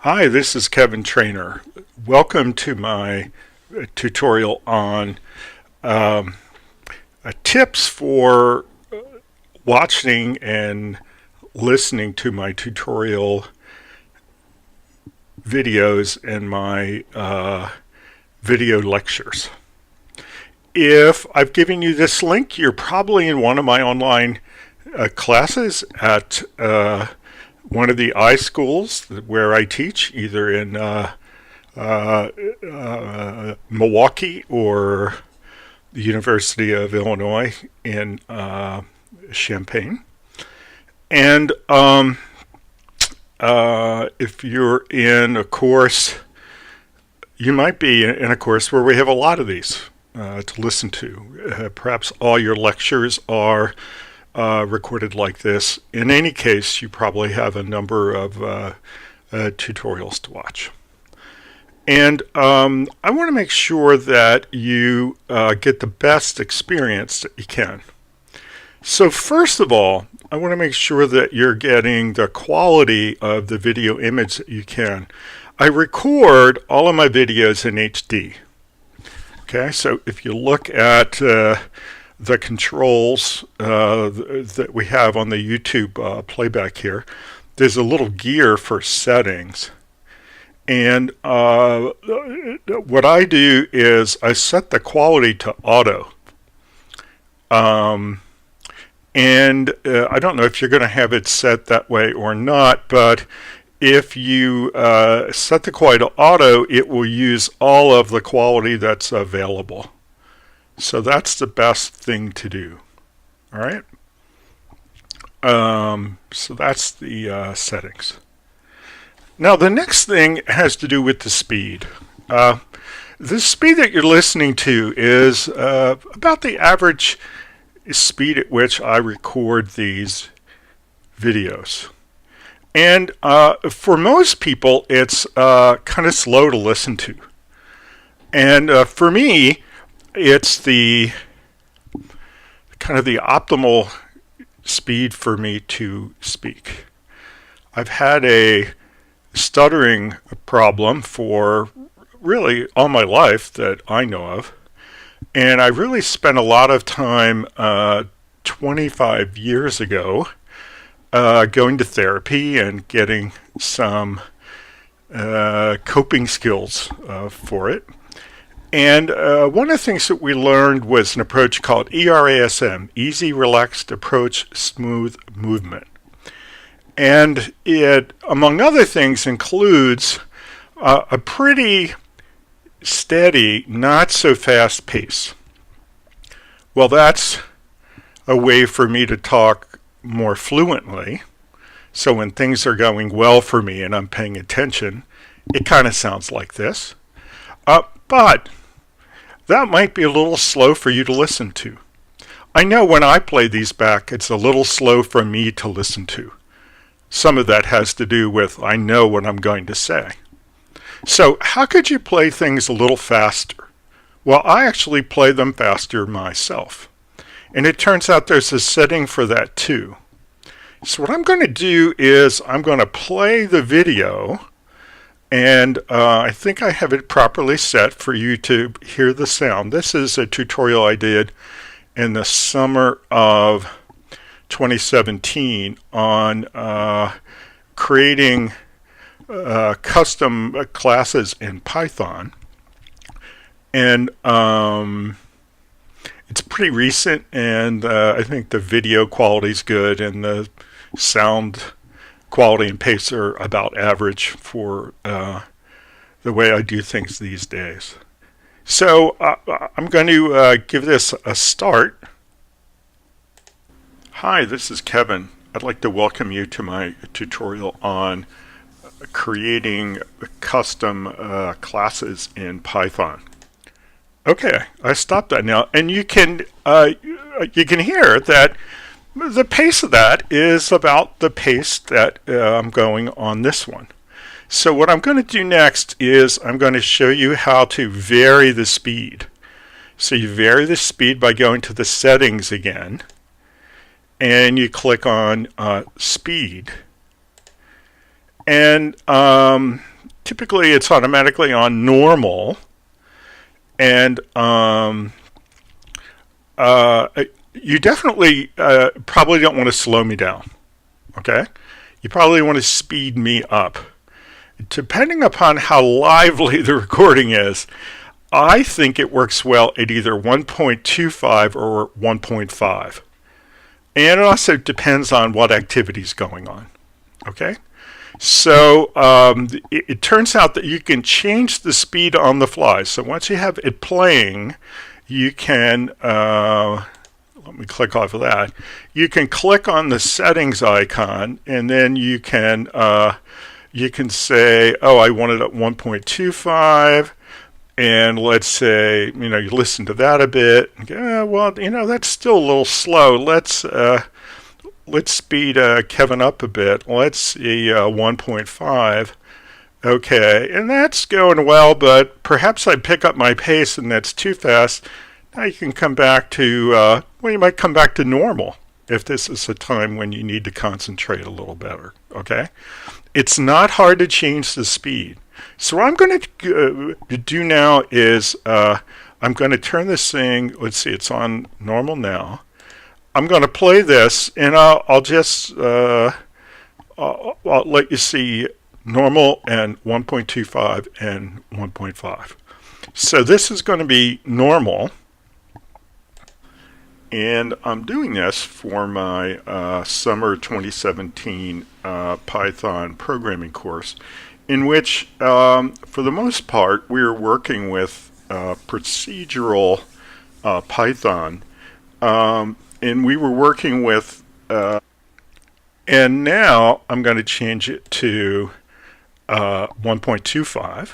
Hi, this is Kevin Trainer. Welcome to my tutorial on um, tips for watching and listening to my tutorial videos and my video lectures. If I've given you this link, you're probably in one of my online classes at one of the iSchools where I teach, either in Milwaukee or the University of Illinois in Champaign. And if you're in a course, you might be in a course where we have a lot of these to listen to. Perhaps all your lectures are recorded like this. In any case, you probably have a number of tutorials to watch. And I want to make sure that you get the best experience that you can. So first of all, I want to make sure that you're getting the quality of the video image that you can. I record all of my videos in HD. Okay, so if you look at the controls that we have on the YouTube playback here, there's a little gear for settings. And what I do is I set the quality to auto. And I don't know if you're going to have it set that way or not, but if you set the quality to auto, it will use all of the quality that's available. So that's the best thing to do. All right. So that's the settings. Now the next thing has to do with the speed. The speed that you're listening to is about the average speed at which I record these videos. And for most people, it's kind of slow to listen to. And for me, it's the kind of the optimal speed for me to speak. I've had a stuttering problem for really all my life that I know of, and I really spent a lot of time 25 years ago going to therapy and getting some coping skills for it. And one of the things that we learned was an approach called ERASM, Easy Relaxed Approach Smooth Movement. And it, among other things, includes a pretty steady, not so fast pace. Well, that's a way for me to talk more fluently. So when things are going well for me and I'm paying attention, it kind of sounds like this. But that might be a little slow for you to listen to. I know when I play these back, it's a little slow for me to listen to. Some of that has to do with I know what I'm going to say. So how could you play things a little faster? Well, I actually play them faster myself. And it turns out there's a setting for that too. So what I'm going to do is I'm going to play the video, and I think I have it properly set for you to hear the sound. This is a tutorial I did in the summer of 2017 on creating custom classes in Python. And it's pretty recent, and I think the video quality is good and the sound quality and pace are about average for the way I do things these days. So I'm going to give this a start. Hi, this is Kevin. I'd like to welcome you to my tutorial on creating custom classes in Python. Okay, I stopped that now, and you can hear that the pace of that is about the pace that I'm going on this one. So what I'm going to do next is I'm going to show you how to vary the speed. So you vary the speed by going to the settings again, and you click on speed. And typically it's automatically on normal, and you definitely probably don't want to slow me down. Okay, you probably want to speed me up. Depending upon how lively the recording is, I think it works well at either 1.25 or 1.5. And it also depends on what activity is going on. Okay? So it turns out that you can change the speed on the fly. So once you have it playing, you can, let me click off of that. You can click on the settings icon, and then you can say, oh, I want it at 1.25. And let's say, you listen to that a bit. Well, that's still a little slow. Let's speed Kevin up a bit. Let's see 1.5. Okay, and that's going well, but perhaps I pick up my pace and that's too fast. Now you can come back to, you might come back to normal if this is a time when you need to concentrate a little better. Okay? It's not hard to change the speed. So what I'm going to do now is I'm going to turn this thing, let's see, it's on normal now. I'm going to play this, and I'll just I'll let you see normal and 1.25 and 1.5. So this is going to be normal, and I'm doing this for my summer 2017 Python programming course, in which, for the most part, we're working with procedural Python, and we were working with, and now I'm going to change it to 1.25,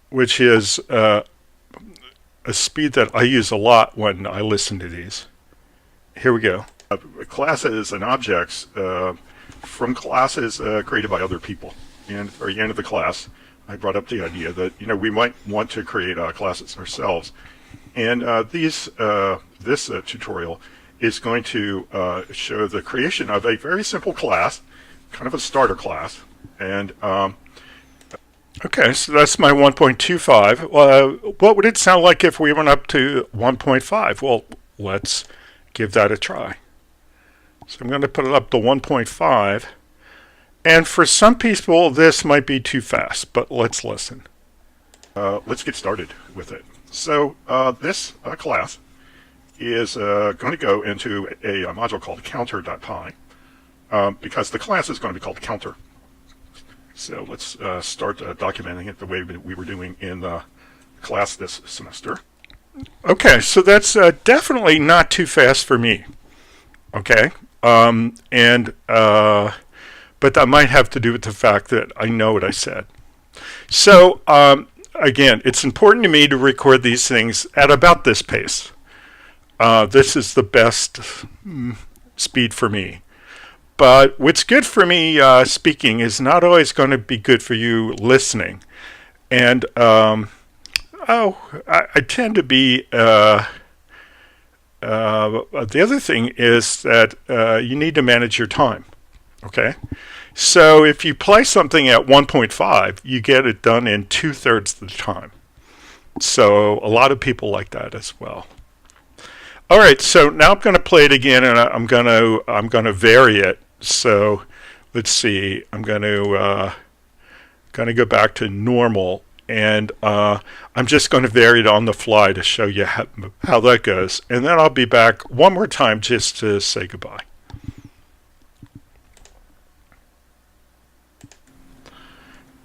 which is a speed that I use a lot when I listen to these. Here we go. Classes and objects from classes created by other people. And at the end of the class, I brought up the idea that we might want to create classes ourselves. And this tutorial is going to show the creation of a very simple class, kind of a starter class. And okay, so that's my 1.25. What would it sound like if we went up to 1.5? Well, let's give that a try. So I'm going to put it up to 1.5. And for some people, this might be too fast, but let's listen. Let's get started with it. So this class is going to go into a module called counter.py because the class is going to be called counter. So let's start documenting it the way we were doing in the class this semester. Okay, so that's definitely not too fast for me. Okay, but that might have to do with the fact that I know what I said. So again, it's important to me to record these things at about this pace. This is the best speed for me. But what's good for me speaking is not always going to be good for you listening. And I tend to be, the other thing is that you need to manage your time. Okay? So if you play something at 1.5, you get it done in 2/3 of the time. So a lot of people like that as well. All right, so now I'm going to play it again, and I'm going to vary it. So let's see. I'm going to go back to normal, and I'm just going to vary it on the fly to show you how that goes. And then I'll be back one more time just to say goodbye.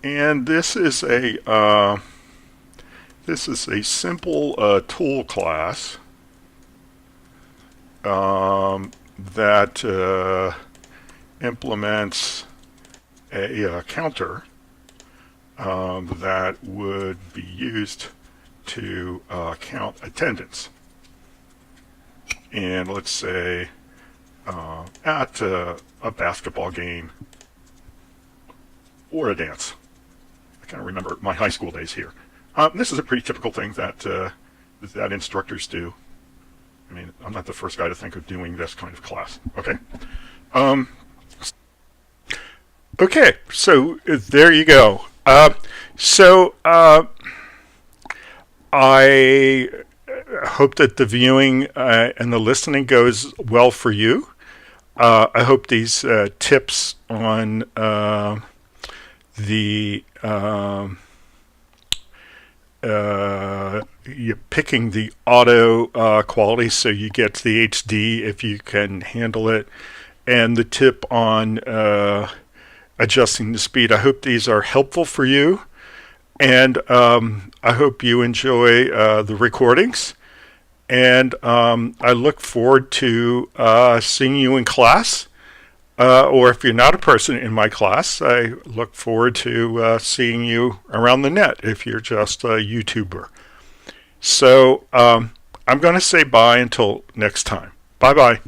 And this is a simple tool class that implements a counter that would be used to count attendance. And let's say at a basketball game or a dance. I kind of remember my high school days here. This is a pretty typical thing that that instructors do. I mean, I'm not the first guy to think of doing this kind of class. Okay. Okay, so there you go. So I hope that the viewing and the listening goes well for you. I hope these tips on the you're picking the auto quality so you get to the HD if you can handle it, and the tip on adjusting the speed. I hope these are helpful for you, and I hope you enjoy the recordings. And I look forward to seeing you in class. Or if you're not a person in my class, I look forward to seeing you around the net if you're just a YouTuber. So I'm going to say bye until next time. Bye bye.